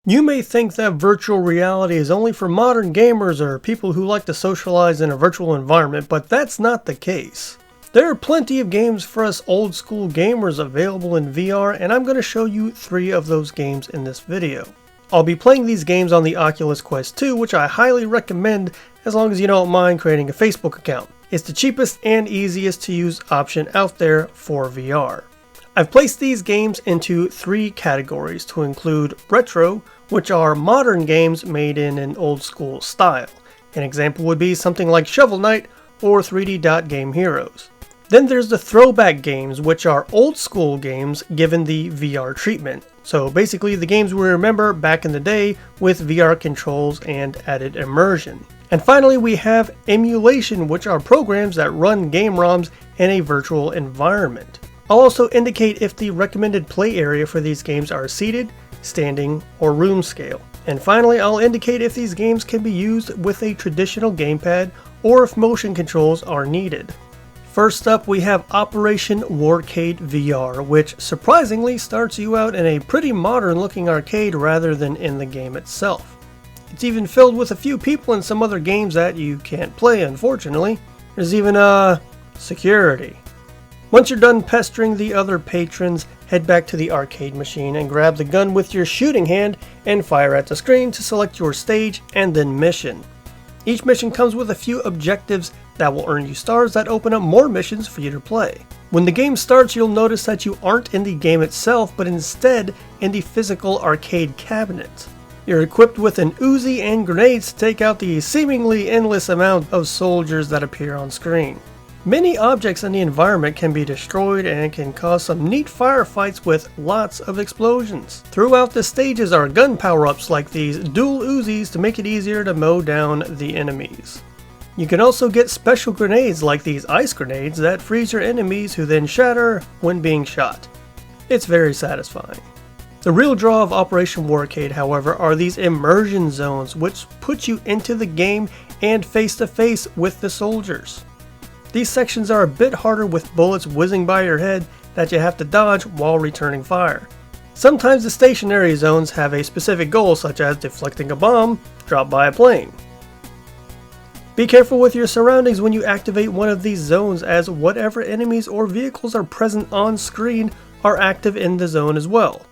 You may think that virtual reality is only for modern gamers or people who like to socialize in a virtual environment, but that's not the case. There are plenty of games for us old school gamers available in VR, and I'm going to show you 3 of those games in this video. I'll be playing these games on the Oculus Quest 2, which I highly recommend as long as you don't mind creating a Facebook account. It's the cheapest and easiest to use option out there for VR. I've placed these games into 3 categories to include retro, which are modern games made in an old school style. An example would be something like Shovel Knight or 3D Dot Game Heroes. Then there's the throwback games, which are old school games given the VR treatment. So basically the games we remember back in the day with VR controls and added immersion. And finally we have emulation, which are programs that run game ROMs in a virtual environment. I'll also indicate if the recommended play area for these games are seated, standing, or room scale. And finally, I'll indicate if these games can be used with a traditional gamepad or if motion controls are needed. First up, we have Operation Warcade VR, which surprisingly starts you out in a pretty modern looking arcade rather than in the game itself. It's even filled with a few people in some other games that you can't play, unfortunately. There's even security. Once you're done pestering the other patrons, head back to the arcade machine and grab the gun with your shooting hand and fire at the screen to select your stage and then mission. Each mission comes with a few objectives that will earn you stars that open up more missions for you to play. When the game starts, you'll notice that you aren't in the game itself, but instead in the physical arcade cabinet. You're equipped with an Uzi and grenades to take out the seemingly endless amount of soldiers that appear on screen. Many objects in the environment can be destroyed and can cause some neat firefights with lots of explosions. Throughout the stages are gun power-ups like these dual Uzis to make it easier to mow down the enemies. You can also get special grenades like these ice grenades that freeze your enemies who then shatter when being shot. It's very satisfying. The real draw of Operation Warcade, however, are these immersion zones, which put you into the game and face to face with the soldiers. These sections are a bit harder with bullets whizzing by your head that you have to dodge while returning fire. Sometimes the stationary zones have a specific goal, such as deflecting a bomb dropped by a plane. Be careful with your surroundings when you activate one of these zones, as whatever enemies or vehicles are present on screen are active in the zone as well,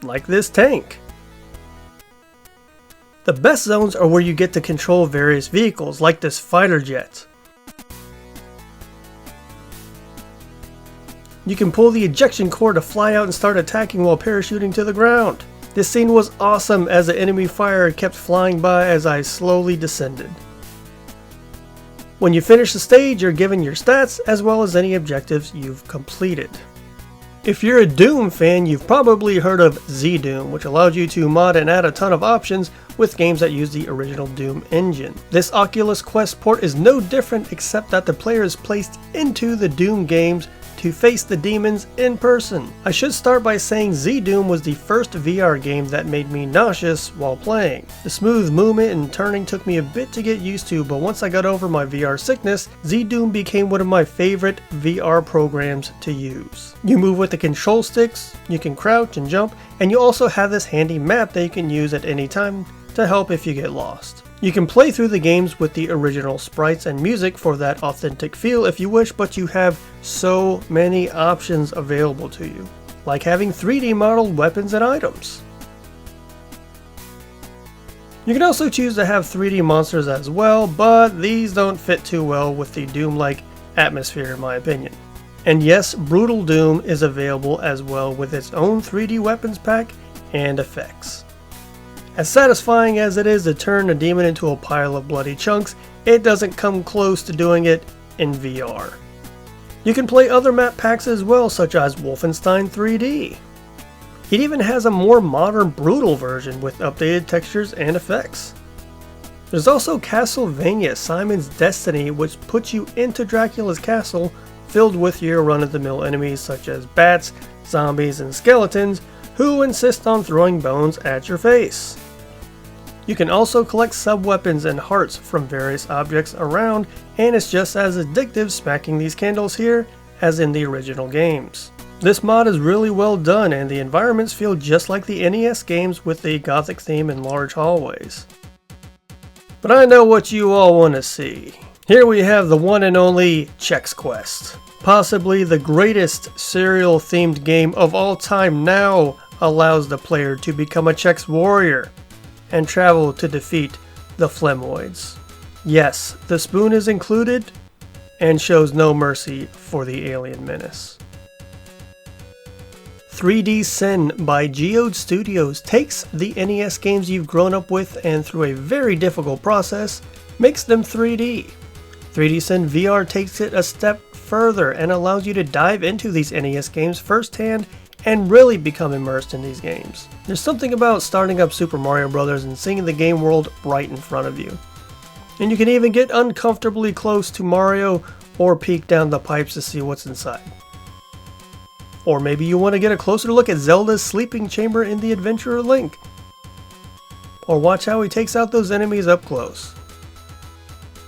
like this tank. The best zones are where you get to control various vehicles, like this fighter jet. You can pull the ejection cord to fly out and start attacking while parachuting to the ground. This scene was awesome as the enemy fire kept flying by as I slowly descended. When you finish the stage, you're given your stats as well as any objectives you've completed. If you're a Doom fan, you've probably heard of ZDoom, which allows you to mod and add a ton of options with games that use the original Doom engine. This Oculus Quest port is no different, except that the player is placed into the Doom games to face the demons in person. I should start by saying ZDoom was the first VR game that made me nauseous while playing. The smooth movement and turning took me a bit to get used to, but once I got over my VR sickness, ZDoom became one of my favorite VR programs to use. You move with the control sticks, you can crouch and jump, and you also have this handy map that you can use at any time to help if you get lost. You can play through the games with the original sprites and music for that authentic feel if you wish, but you have so many options available to you, like having 3D modeled weapons and items. You can also choose to have 3D monsters as well, but these don't fit too well with the Doom-like atmosphere in my opinion. And yes, Brutal Doom is available as well with its own 3D weapons pack and effects. As satisfying as it is to turn a demon into a pile of bloody chunks, it doesn't come close to doing it in VR. You can play other map packs as well, such as Wolfenstein 3D. It even has a more modern Brutal version with updated textures and effects. There's also Castlevania Simon's Destiny, which puts you into Dracula's castle filled with your run-of-the-mill enemies such as bats, zombies, and skeletons who insist on throwing bones at your face. You can also collect sub-weapons and hearts from various objects around, and it's just as addictive smacking these candles here as in the original games. This mod is really well done and the environments feel just like the NES games with the gothic theme and large hallways. But I know what you all want to see. Here we have the one and only Chex Quest. Possibly the greatest serial themed game of all time now allows the player to become a Chex warrior and travel to defeat the Flemoids. Yes, the spoon is included and shows no mercy for the alien menace. 3D Sin by Geode Studios takes the NES games you've grown up with and through a very difficult process makes them 3D. 3D Sin VR takes it a step further and allows you to dive into these NES games firsthand and really become immersed in these games. There's something about starting up Super Mario Bros. And seeing the game world right in front of you. And you can even get uncomfortably close to Mario or peek down the pipes to see what's inside. Or maybe you want to get a closer look at Zelda's sleeping chamber in The Adventure of Link. Or watch how he takes out those enemies up close.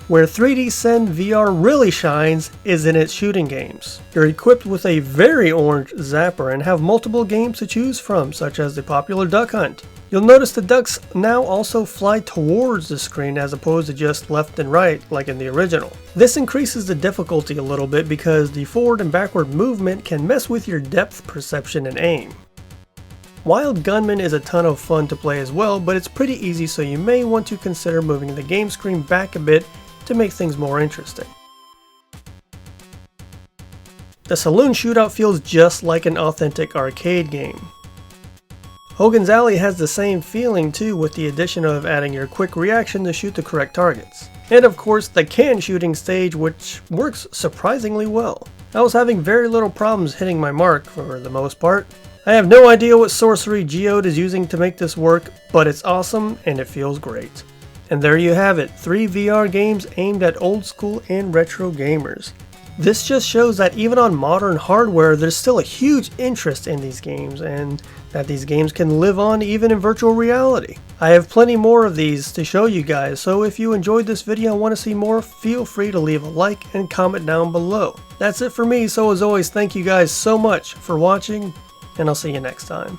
Where 3D Sin VR really shines is in its shooting games. You're equipped with a very orange zapper and have multiple games to choose from, such as the popular Duck Hunt. You'll notice the ducks now also fly towards the screen as opposed to just left and right like in the original. This increases the difficulty a little bit because the forward and backward movement can mess with your depth perception and aim. Wild Gunman is a ton of fun to play as well, but it's pretty easy, so you may want to consider moving the game screen back a bit to make things more interesting. The Saloon Shootout feels just like an authentic arcade game. Hogan's Alley has the same feeling too, with the addition of adding your quick reaction to shoot the correct targets. And of course the can shooting stage, which works surprisingly well. I was having very little problems hitting my mark for the most part. I have no idea what sorcery Geode is using to make this work, but it's awesome and it feels great. And there you have it, 3 VR games aimed at old school and retro gamers. This just shows that even on modern hardware, there's still a huge interest in these games, and that these games can live on even in virtual reality. I have plenty more of these to show you guys, so if you enjoyed this video and want to see more, feel free to leave a like and comment down below. That's it for me, so as always, thank you guys so much for watching, and I'll see you next time.